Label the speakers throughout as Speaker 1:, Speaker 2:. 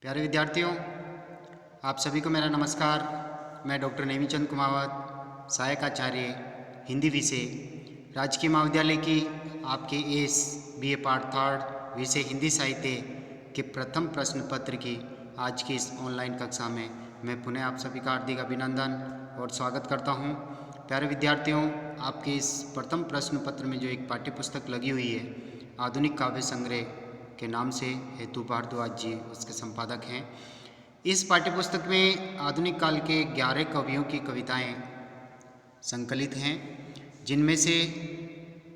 Speaker 1: प्यारे विद्यार्थियों, आप सभी को मेरा नमस्कार। मैं डॉक्टर नेमीचंद कुमावत, सहायक आचार्य हिंदी विषय, राजकीय महाविद्यालय की आपके एस बीए पार्ट थर्ड विषय हिंदी साहित्य के प्रथम प्रश्न पत्र की आज की इस ऑनलाइन कक्षा में मैं पुनः आप सभी का हार्दिक अभिनंदन और स्वागत करता हूं। प्यारे विद्यार्थियों, आपके इस प्रथम प्रश्न पत्र में जो एक पाठ्य पुस्तक लगी हुई है आधुनिक काव्य संग्रह के नाम से हेतु भारद्वाज जी उसके संपादक हैं। इस पाठ्यपुस्तक में आधुनिक काल के 11 कवियों की कविताएं संकलित हैं, जिनमें से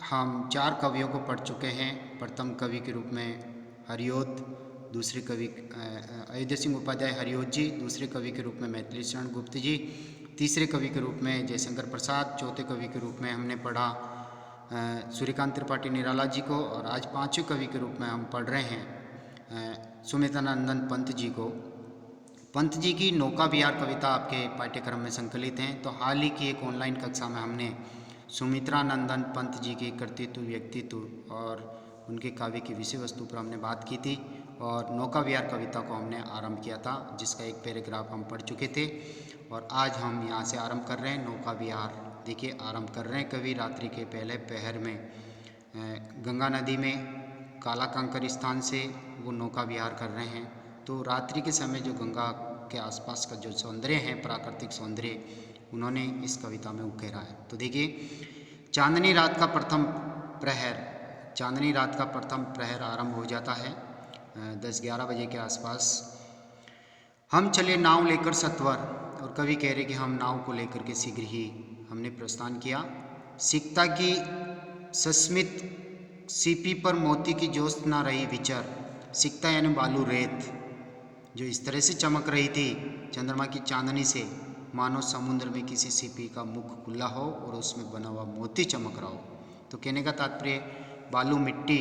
Speaker 1: हम 4 कवियों को पढ़ चुके हैं। प्रथम कवि के रूप में हरिओद, दूसरे कवि अयोध्या सिंह उपाध्याय हरिओद जी, दूसरे कवि के रूप में मैथिली शरण गुप्त जी, तीसरे कवि के रूप में जयशंकर प्रसाद, चौथे कवि के रूप में हमने पढ़ा सूर्यकांत त्रिपाठी निराला जी को, और आज 5वें कवि के रूप में हम पढ़ रहे हैं सुमित्रानंदन पंत जी को। पंत जी की नौका विहार कविता आपके पाठ्यक्रम में संकलित हैं। तो हाल ही की एक ऑनलाइन कक्षा में हमने सुमित्रानंदन पंत जी के कृतित्व, व्यक्तित्व और उनके काव्य की विषय वस्तु पर हमने बात की थी, और नौका विहार कविता को हमने आरंभ किया था, जिसका एक पैराग्राफ हम पढ़ चुके थे। और आज हम यहाँ से आरंभ कर रहे हैं नौका विहार। देखिए, आरंभ कर रहे हैं कवि रात्रि के पहले पहर में गंगा नदी में काला कंकर स्थान से वो नौका विहार कर रहे हैं। तो रात्रि के समय जो गंगा के आसपास का जो सौंदर्य है, प्राकृतिक सौंदर्य, उन्होंने इस कविता में उकेरा है। तो देखिए, चांदनी रात का प्रथम प्रहर, चांदनी रात का प्रथम प्रहर आरंभ हो जाता है 10-11 बजे के आसपास। हम चले नाव लेकर सत्वर, और कवि कह रहे कि हम नाव को लेकर के शीघ्र ही हमने प्रस्थान किया। सिकता की सस्मित सीपी पर मोती की जोस्त ना रही विचर। सिकता यानी बालू रेत, जो इस तरह से चमक रही थी चंद्रमा की चांदनी से, मानो समुद्र में किसी सीपी का मुख खुला हो और उसमें बना हुआ मोती चमक रहा हो। तो कहने का तात्पर्य, बालू मिट्टी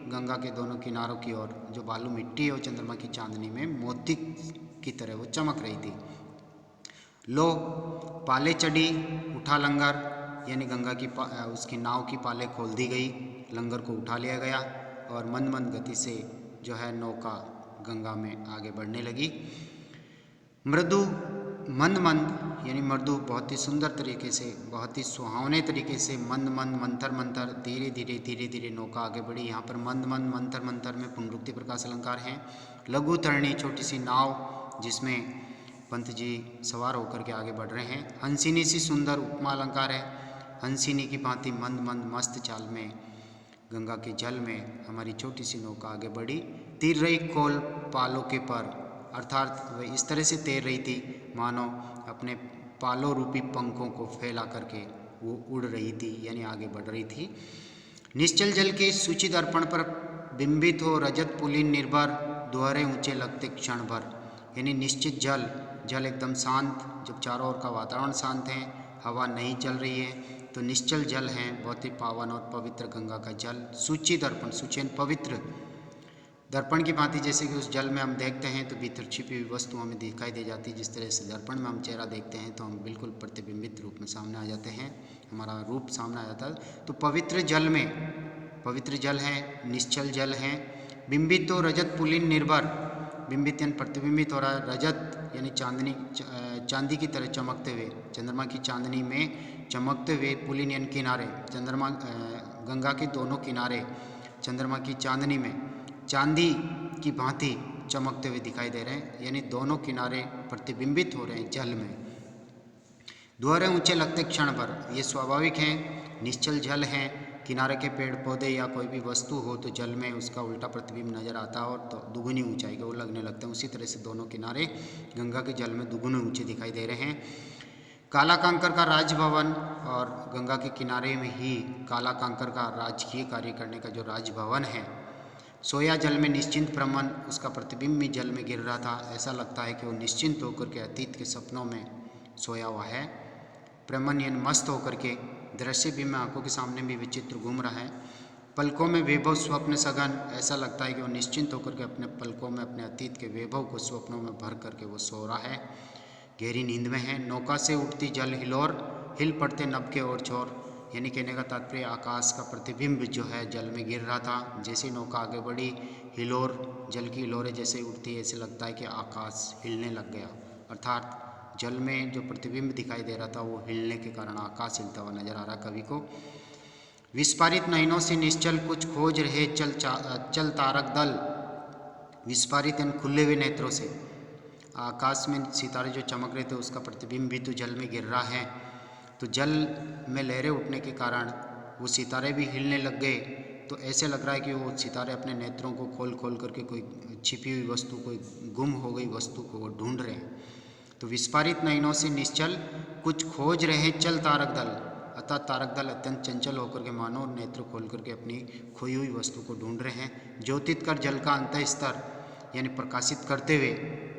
Speaker 1: गंगा के दोनों किनारों की ओर जो बालू मिट्टी है वो चंद्रमा की चांदनी में मोती की तरह वो चमक रही थी। लो पाले चढ़ी उठा लंगर, यानी गंगा की उसकी नाव की पाले खोल दी गई, लंगर को उठा लिया गया, और मंद मंद गति से जो है नौका गंगा में आगे बढ़ने लगी। मृदु मंद मंद यानी मृदु बहुत ही सुंदर तरीके से, बहुत ही सुहावने तरीके से, मंद मंद मंथर मंथर, धीरे धीरे धीरे धीरे नौका आगे बढ़ी। यहाँ पर मंद मंद मंथर मंथर में पुनरुक्ति प्रकाश अलंकार हैं। लघु तरणी छोटी सी नाव जिसमें पंत जी सवार होकर के आगे बढ़ रहे हैं। हंसिनी सी सुंदर उपमा अलंकार है। हंसिनी की भांति मंद मंद मस्त चाल में गंगा के जल में हमारी छोटी सी नौका आगे बढ़ी। तीर रही खोल पालों के पर, अर्थात वह इस तरह से तैर रही थी मानो अपने पालों रूपी पंखों को फैला करके वो उड़ रही थी, यानी आगे बढ़ रही थी। निश्चल जल के सूची दर्पण पर बिंबित हो रजत पुलिन निर्भर, दोहरे ऊंचे लगते क्षण भर, यानी निश्चित जल, जल एकदम शांत, जब चारों ओर का वातावरण शांत है, हवा नहीं चल रही है, तो निश्चल जल है, बहुत ही पावन और पवित्र गंगा का जल। सूची दर्पण, सूचन पवित्र, दर्पण की भांति, जैसे कि उस जल में हम देखते हैं तो भीतर छिपी हुई वस्तु हमें दिखाई दे जाती है। जिस तरह से दर्पण में हम चेहरा देखते हैं तो हम बिल्कुल प्रतिबिंबित रूप में सामने आ जाते हैं, हमारा रूप सामने आ जाता है। तो पवित्र जल में, पवित्र जल है, निश्चल जल है। बिंबित तो रजत पुलिन निर्भर, बिंबित यानी प्रतिबिंबित हो रहा है, रजत यानी चांदनी, चांदी की तरह चमकते हुए, चंद्रमा की चांदनी में चमकते हुए, पुलिन यानी किनारे, चंद्रमा गंगा के दोनों किनारे चंद्रमा की चांदनी में चांदी की भांति चमकते हुए दिखाई दे रहे हैं, यानी दोनों किनारे प्रतिबिंबित हो रहे हैं जल में। दोहरे ऊंचे लगते क्षण भर, ये स्वाभाविक है, निश्चल जल है, किनारे के पेड़ पौधे या कोई भी वस्तु हो तो जल में उसका उल्टा प्रतिबिंब नजर आता है और तो दुगुनी ऊंचाई के वो लगने लगते हैं। उसी तरह से दोनों किनारे गंगा के जल में दुगुने ऊंचे दिखाई दे रहे हैं। काला कांकर का राजभवन, और गंगा के किनारे में ही काला कांकर का राजकीय कार्य करने का जो राजभवन है। सोया जल में निश्चिंत प्रमन, उसका प्रतिबिंब भी जल में गिर रहा था, ऐसा लगता है कि वो निश्चिंत होकर के अतीत के सपनों में सोया हुआ है। प्रमन यानी मस्त होकर के, दृश्य भी में आंखों के सामने भी विचित्र घूम रहा है। पलकों में वैभव स्वप्न सघन, ऐसा लगता है कि वो निश्चिंत होकर के अपने पलकों में अपने अतीत के वैभव को स्वप्नों में भर करके वो सो रहा है, गहरी नींद में है। नौका से उठती जल हिलोर, हिल पड़ते नभ के ओर छोर, यानी कहने का तात्पर्य आकाश का प्रतिबिंब जो है जल में गिर रहा था। जैसे नौका आगे बढ़ी, हिलोर, जल की हिलोरें जैसे उठती है, ऐसे लगता है कि आकाश हिलने लग गया, अर्थात जल में जो प्रतिबिंब दिखाई दे रहा था वो हिलने के कारण आकाश हिलता हुआ नजर आ रहा कवि को। विस्फारित नयनों से निश्चल कुछ खोज रहे चल तारक दल। विस्फारित यानी खुले हुए नेत्रों से आकाश में सितारे जो चमक रहे थे उसका प्रतिबिंब भी तो जल में गिर रहा है। तो जल में लहरें उठने के कारण वो सितारे भी हिलने लग गए। तो ऐसे लग रहा है कि वो सितारे अपने नेत्रों को खोल खोल करके कोई छिपी हुई वस्तु, कोई गुम हो गई वस्तु को वो ढूंढ रहे हैं। तो विस्फारित नयनों से निश्चल कुछ खोज रहे चल तारक दल, अर्थात तारक दल अत्यंत चंचल होकर के मानो नेत्र खोल करके अपनी खोई हुई वस्तु को ढूंढ रहे हैं। ज्योतित कर जल का अंत स्तर यानी प्रकाशित करते हुए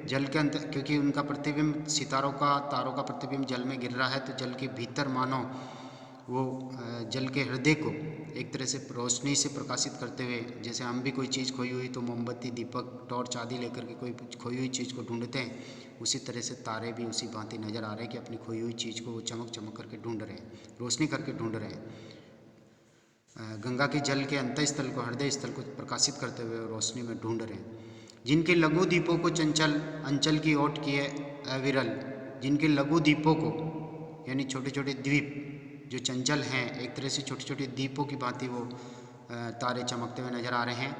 Speaker 1: जल के अंत, क्योंकि उनका प्रतिबिंब सितारों का, तारों का प्रतिबिंब जल में गिर रहा है, तो जल के भीतर मानो वो जल के हृदय को एक तरह से रोशनी से प्रकाशित करते हुए, जैसे हम भी कोई चीज़ खोई हुई तो मोमबत्ती, दीपक, टॉर्च आदि लेकर के कोई खोई हुई चीज़ को ढूंढते हैं, उसी तरह से तारे भी उसी भांति नज़र आ रहे हैं कि अपनी खोई हुई चीज़ को वो चमक चमक करके ढूंढ रहे हैं, रोशनी करके ढूंढ रहे हैं। गंगा के जल के अंत स्थल को, हृदय स्थल को प्रकाशित करते हुए रोशनी में ढूंढ रहे हैं। जिनके लघु दीपों को चंचल अंचल की ओट किए अविरल, जिनके लघु दीपों को यानी छोटे छोटे द्वीप जो चंचल हैं, एक तरह से छोटे छोटे दीपों की भांति वो तारे चमकते हुए नजर आ रहे हैं।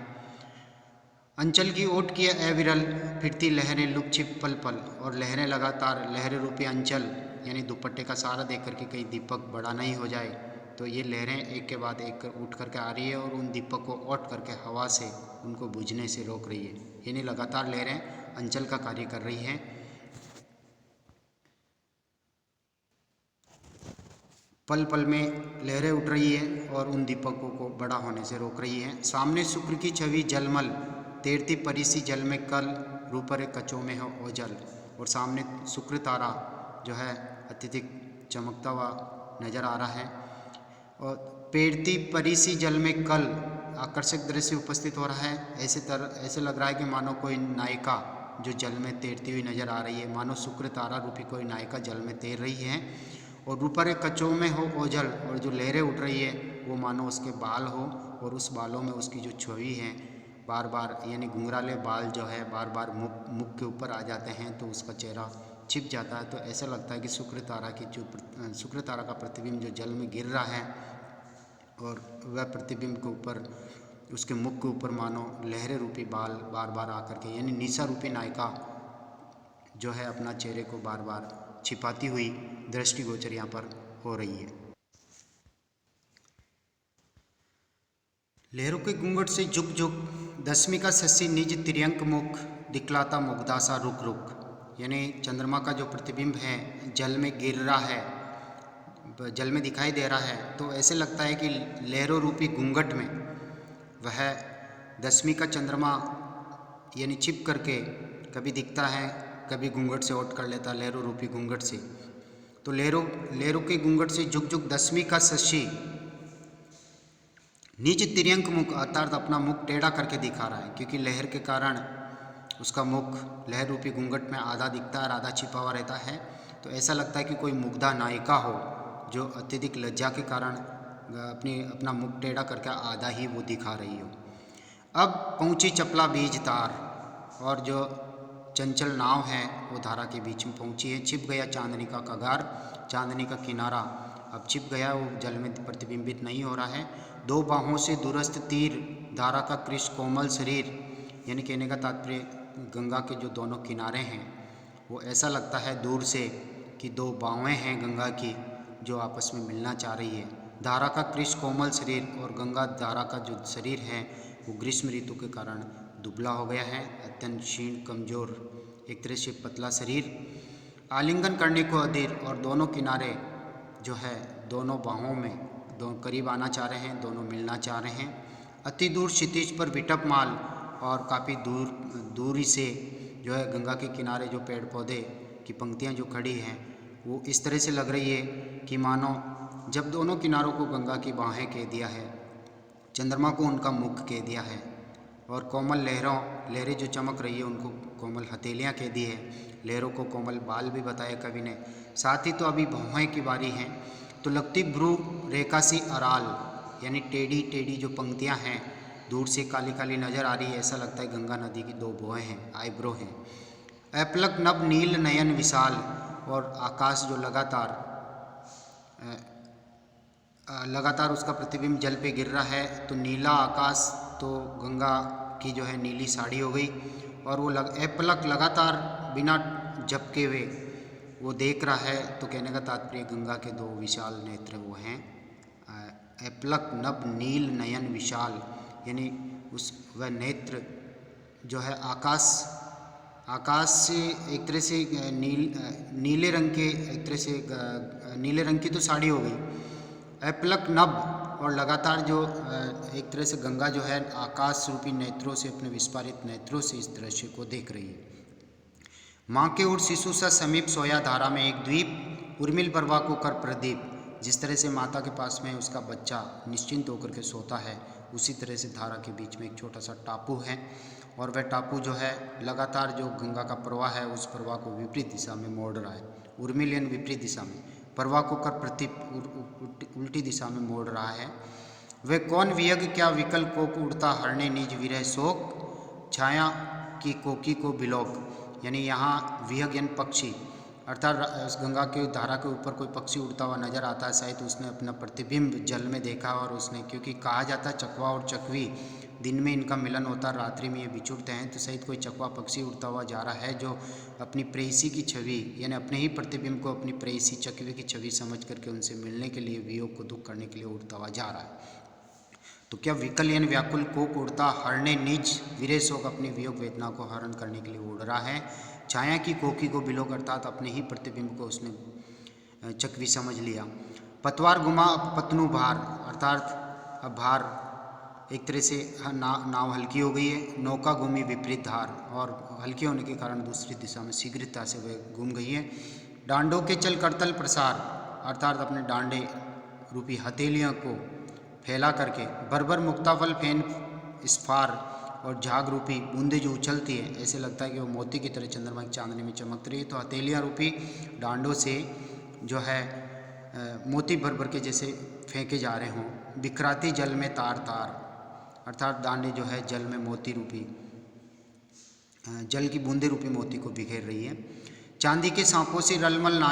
Speaker 1: अंचल की ओट किए अविरल, फिरती लहरें लुक छिप पल पल, और लहरें लगातार, लहरें रूपी अंचल यानी दुपट्टे का सहारा देख करके कहीं दीपक बड़ा नहीं हो जाए, तो ये लहरें एक के बाद एक उठ करके आ रही है और उन दीपक को ओट करके हवा से उनको बुझने से रोक रही है, यानी लगातार लहरें अंचल का कार्य कर रही हैं। पल पल में लहरें उठ रही है और उन दीपकों को बड़ा होने से रोक रही है। सामने शुक्र की छवि जलमल, तैरती परिसी जल में कल, रूपर कचों में हो ओझल, और सामने शुक्र तारा जो है अत्यधिक चमकता हुआ नजर आ रहा है। और तैरती परिसी जल में कल, आकर्षक दृश्य उपस्थित हो रहा है। ऐसे लग रहा है कि मानो कोई नायिका जो जल में तैरती हुई नजर आ रही है, मानो शुक्र तारा रूपी कोई नायिका जल में तैर रही है। और ऊपर एक कचों में हो ओझल, और जो लहरें उठ रही है वो मानो उसके बाल हो, और उस बालों में उसकी जो छवि है बार बार, यानी घुंघराले बाल जो है बार बार मुख के ऊपर आ जाते हैं तो उसका चेहरा छिप जाता है। तो ऐसा लगता है कि शुक्र तारा का प्रतिबिंब जो जल में गिर रहा है और वह प्रतिबिंब के ऊपर, उसके मुख के ऊपर मानो लहरें रूपी बाल बार बार आकर के, यानी निशा रूपी नायिका जो है अपना चेहरे को बार बार छिपाती हुई दृष्टिगोचर यहाँ पर हो रही है। लहरों के घूंघट से झुक झुक, दसवीं का शशि निज तिर्यंक मुख, दिखलाता मुग्धासा रुक रुक, यानी चंद्रमा का जो प्रतिबिंब है जल में गिर रहा है, जल में दिखाई दे रहा है, तो ऐसे लगता है कि लहरों रूपी घूंघट में वह दसवीं का चंद्रमा यानी छिप करके कभी दिखता है, कभी घूंघट से ओट कर लेता, लहरों रूपी घूंघट से। तो लहरों के घूंघट से झुक झुक दसवीं का शशि निज तिर्यंक मुख, अर्थात अपना मुख टेढ़ा करके दिखा रहा है, क्योंकि लहर के कारण उसका मुख लहर रूपी घूंघट में आधा दिखता है और आधा छिपा हुआ रहता है। तो ऐसा लगता है कि कोई मुग्धा नायिका हो जो अत्यधिक लज्जा के कारण अपना मुख टेढ़ा करके आधा ही वो दिखा रही हो। अब पहुंची चपला बीज तार, और जो चंचल नाव है वो धारा के बीच में पहुंची है। छिप गया चांदनी का कगार, चांदनी का किनारा अब छिप गया, वो जल में प्रतिबिंबित नहीं हो रहा है। दो बाहों से दुरस्त तीर, धारा का कृष्ण कोमल शरीर, यानी कहने का तात्पर्य गंगा के जो दोनों किनारे हैं वो ऐसा लगता है दूर से कि दो बाहें हैं गंगा की जो आपस में मिलना चाह रही है। धारा का कृष्ण कोमल शरीर, और गंगा धारा का जो शरीर है वो ग्रीष्म ऋतु के कारण दुबला हो गया है, अत्यंत क्षीण कमजोर, एक तरह से पतला शरीर। आलिंगन करने को अधीर, और दोनों किनारे जो है दोनों बाहों में दोनों करीब आना चाह रहे हैं, दोनों मिलना चाह रहे हैं। अति दूर क्षितिज पर विटप माल, और काफ़ी दूरी से जो है गंगा के किनारे जो पेड़ पौधे की पंक्तियां जो खड़ी हैं वो इस तरह से लग रही है कि मानो जब दोनों किनारों को गंगा की बाहें कह दिया है, चंद्रमा को उनका मुख कह दिया है, और कोमल लहरें जो चमक रही है उनको कोमल हथेलियाँ कह दी है, लहरों को कोमल बाल भी बताया कवि ने। साथ ही तो अभी भौहें की बारी है, तो लगती भ्रू रेखा से अराल यानी टेढ़ी टेढ़ी जो पंक्तियां हैं दूर से काली काली नजर आ रही है, ऐसा लगता है गंगा नदी की दो भुआएं हैं, आईब्रो हैं। अपलक नभ नील नयन विशाल, और आकाश जो लगातार उसका प्रतिबिंब जल पे गिर रहा है, तो नीला आकाश तो गंगा की जो है नीली साड़ी हो गई, और वो अपलक लगातार बिना झपके हुए वो देख रहा है। तो कहने का तात्पर्य गंगा के दो विशाल नेत्र वो हैं अपलक नभ नील नयन विशाल, यानी उस वह नेत्र जो है आकाश से एक तरह से नीले रंग के, एक तरह से नीले रंग की तो साड़ी हो गई, अपलक नभ, और लगातार जो एक तरह से गंगा जो है आकाश रूपी नेत्रों से, अपने विस्फारित नेत्रों से इस दृश्य को देख रही है। माँ के और शिशु सा समीप सोया धारा में एक द्वीप, उर्मिल प्रभा को कर प्रदीप। जिस तरह से माता के पास में उसका बच्चा निश्चिंत होकर के सोता है, उसी तरह से धारा के बीच में एक छोटा सा टापू है, और वह टापू जो है लगातार जो गंगा का प्रवाह है उस प्रवाह को विपरीत दिशा में मोड़ रहा है। उर्मिल यानी विपरीत दिशा में, प्रवाह को कर प्रति उल्टी दिशा में मोड़ रहा है। वह कौन वियग क्या विकल कोक उड़ता हरने निज विरह शोक, छाया की कोकी को बिलोक। यानी यहाँ विहग यानी पक्षी, अर्थात उस गंगा के धारा के ऊपर कोई पक्षी उड़ता हुआ नजर आता है, शायद उसने अपना प्रतिबिंब जल में देखा, और उसने, क्योंकि कहा जाता है चकवा और चकवी दिन में इनका मिलन होता है, रात्रि में ये बिछुड़ते हैं, तो शायद कोई चकवा पक्षी उड़ता हुआ जा रहा है जो अपनी प्रेयसी की छवि यानी अपने ही प्रतिबिंब को अपनी प्रेयसी चकवे की छवि समझ करके उनसे मिलने के लिए, वियोग को दूर करने के लिए उड़ता हुआ जा रहा है। तो क्या विकल यानी व्याकुल कोक उड़ता हरने निज विरह शोक, अपनी वियोग वेदना को हरण करने के लिए उड़ रहा है। छाया की कोकी को बिलोक, अर्थात अपने ही प्रतिबिंब को उसने चकवी समझ लिया। पतवार घुमा पतनु भार, अर्थात अब भार एक तरह से नाव हल्की हो गई है। नौका घूमी विपरीत धार, और हल्की होने के कारण दूसरी दिशा में शीघ्रता से वह घूम गई है। डांडों के चल करतल प्रसार, अर्थात अपने डांडे रूपी हथेलियों को फैला करके बरबर मुक्ताफल फेन स्फार, और झाग रूपी बूंदे जो उछलती है, ऐसे लगता है कि वो मोती की तरह चंद्रमा की चांदनी में चमक रही है। तो हथेलियाँ रूपी डांडों से जो है मोती भर भर के जैसे फेंके जा रहे हों। बिखराती जल में तार तार, अर्थात डांडे जो है जल में मोती रूपी, जल की बूंदे रूपी मोती को बिखेर रही है। चांदी के सांपों से रलमल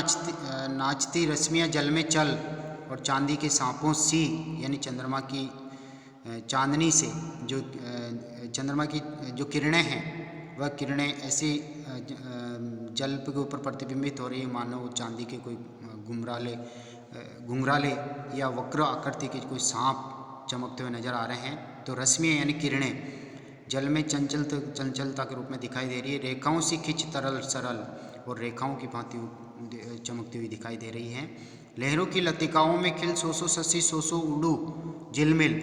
Speaker 1: नाचती रश्मियाँ जल में चल, और चांदी के सांपों सी यानी चंद्रमा की चांदनी से जो चंद्रमा की जो किरणें हैं, वह किरणें ऐसे जल के ऊपर प्रतिबिंबित हो रही है मानो वो चांदी के कोई घुंघराले या वक्र आकृति के कोई सांप चमकते हुए नजर आ रहे हैं। तो रश्मियाँ यानी किरणें जल में चंचलता के रूप में दिखाई दे रही है। रेखाओं से खिंच तरल सरल, और रेखाओं की भांति चमकती हुई दिखाई दे रही हैं। लहरों की लतिकाओं में खिल सोसो ससी सोसो उड़ू झिलमिल,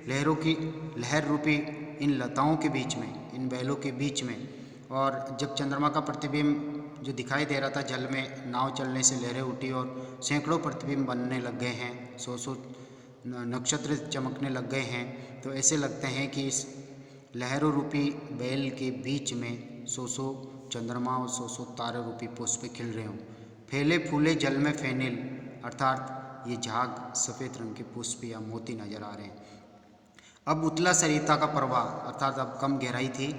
Speaker 1: लहरों की लहर रूपी इन लताओं के बीच में, इन बैलों के बीच में, और जब चंद्रमा का प्रतिबिंब जो दिखाई दे रहा था जल में, नाव चलने से लहरें उठी और सैकड़ों प्रतिबिंब बनने लग गए हैं, सौ नक्षत्र चमकने लग गए हैं। तो ऐसे लगते हैं कि इस लहरों रूपी बैल के बीच में सौ चंद्रमा और सौ तारे रूपी पुष्प खिल रहे हों। फैले फूले जल में फेनिल, अर्थात ये झाग सफ़ेद रंग के पुष्प या मोती नजर आ रहे हैं। अब उतला सरिता का प्रवाह, अर्थात अब कम गहराई थी।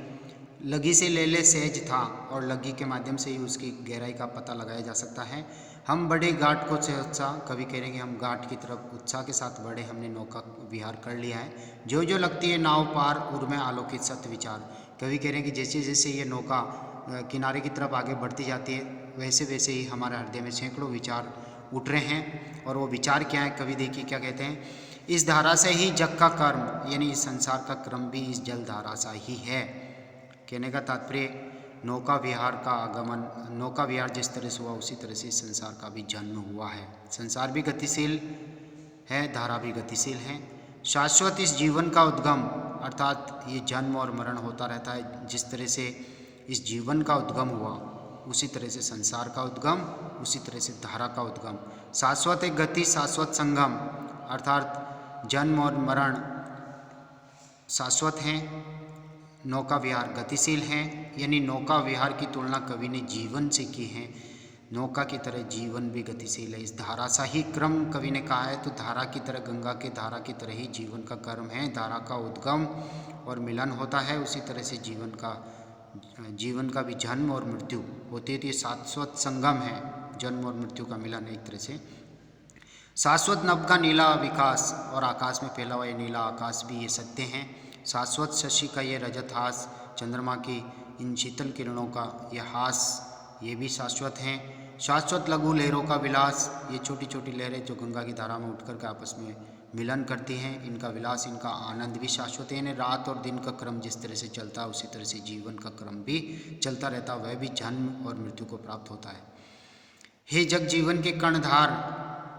Speaker 1: लगी से ले ले सहज था, और लगी के माध्यम से ही उसकी गहराई का पता लगाया जा सकता है। हम बड़े घाट को से उत्साह, कवि कह रहे हैं कि हम घाट की तरफ उत्साह के साथ बढ़े, हमने नौका विहार कर लिया है। जो जो लगती है नाव पार उर्मे आलोकित सत्य विचार, कवि कह रहे हैं कि जैसे जैसे ये नौका किनारे की तरफ आगे बढ़ती जाती है, वैसे वैसे ही हमारे हृदय में सैकड़ों विचार उठ रहे हैं। और वो विचार क्या है, कवि देखिए क्या कहते हैं। इस धारा से ही जग का कर्म, यानी इस संसार का क्रम भी इस जल धारा सा ही है। कहने का तात्पर्य नौका विहार का आगमन, नौका विहार जिस तरह से हुआ उसी तरह से इस संसार का भी जन्म हुआ है। संसार भी गतिशील है, धारा भी गतिशील है। शाश्वत इस जीवन का उद्गम, अर्थात ये जन्म और मरण होता रहता है। जिस तरह से इस जीवन का उद्गम हुआ उसी तरह से संसार का उद्गम, उसी तरह से धारा का उद्गम। शाश्वत एक गति, शाश्वत संगम, अर्थात जन्म और मरण शाश्वत हैं, नौका विहार गतिशील हैं। यानी नौका विहार की तुलना कवि ने जीवन से की है। नौका की तरह जीवन भी गतिशील है। इस धारा सा ही क्रम कवि ने कहा है, तो धारा की तरह, गंगा के धारा की तरह ही जीवन का क्रम है। धारा का उद्गम और मिलन होता है, उसी तरह से जीवन का भी जन्म और मृत्यु होती है। तो ये शाश्वत संगम है, जन्म और मृत्यु का मिलन है एक तरह से। शाश्वत नभ का नीला विकास और आकाश में फैला हुआ ये नीला आकाश भी ये सत्य हैं। शाश्वत शशि का ये रजत हास, चंद्रमा की इन शीतल किरणों का ये हास, ये भी शाश्वत हैं। शाश्वत लघु लहरों का विलास, ये छोटी छोटी लहरें जो गंगा की धारा में उठकर के आपस में मिलन करती हैं, इनका विलास, इनका आनंद भी शाश्वत है। यानी रात और दिन का क्रम जिस तरह से चलता है, उसी तरह से जीवन का क्रम भी चलता रहता है, वह भी जन्म और मृत्यु को प्राप्त होता है। हे जग जीवन के कर्णधार,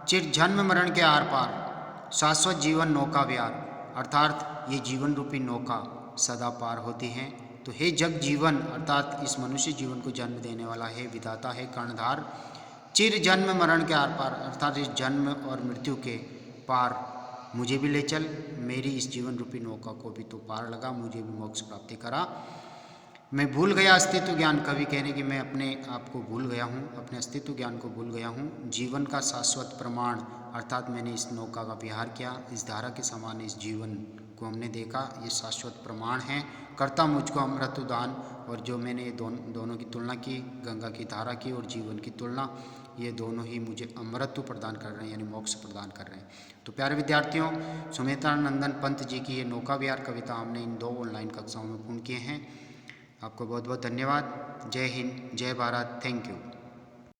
Speaker 1: चिर जन्म मरण के आर पार, शाश्वत जीवन नौका विहार, अर्थात ये जीवन रूपी नौका सदा पार होती हैं। तो हे जग जीवन अर्थात इस मनुष्य जीवन को जन्म देने वाला है विधाता है कर्णधार, चिर जन्म मरण के आर पार अर्थात इस जन्म और मृत्यु के पार मुझे भी ले चल, मेरी इस जीवन रूपी नौका को भी तो पार लगा, मुझे भी मोक्ष प्राप्ति करा। मैं भूल गया अस्तित्व ज्ञान, कवि कहने कि मैं अपने आप को भूल गया हूँ, अपने अस्तित्व ज्ञान को भूल गया हूँ। जीवन का शाश्वत प्रमाण अर्थात मैंने इस नौका का विहार किया, इस धारा के समान इस जीवन को हमने देखा, ये शाश्वत प्रमाण है। करता मुझको अमृत दान, और जो मैंने ये दोनों की तुलना की, गंगा की धारा की और जीवन की तुलना, ये दोनों ही मुझे अमृत प्रदान कर रहे हैं, यानी मोक्ष प्रदान कर रहे हैं। तो प्यारे विद्यार्थियों, सुमित्रानंदन पंत जी की ये नौका विहार कविता हमने इन 2 ऑनलाइन कक्षाओं में पूर्ण किए हैं। आपको बहुत बहुत धन्यवाद। जय हिंद, जय भारत, थैंक यू।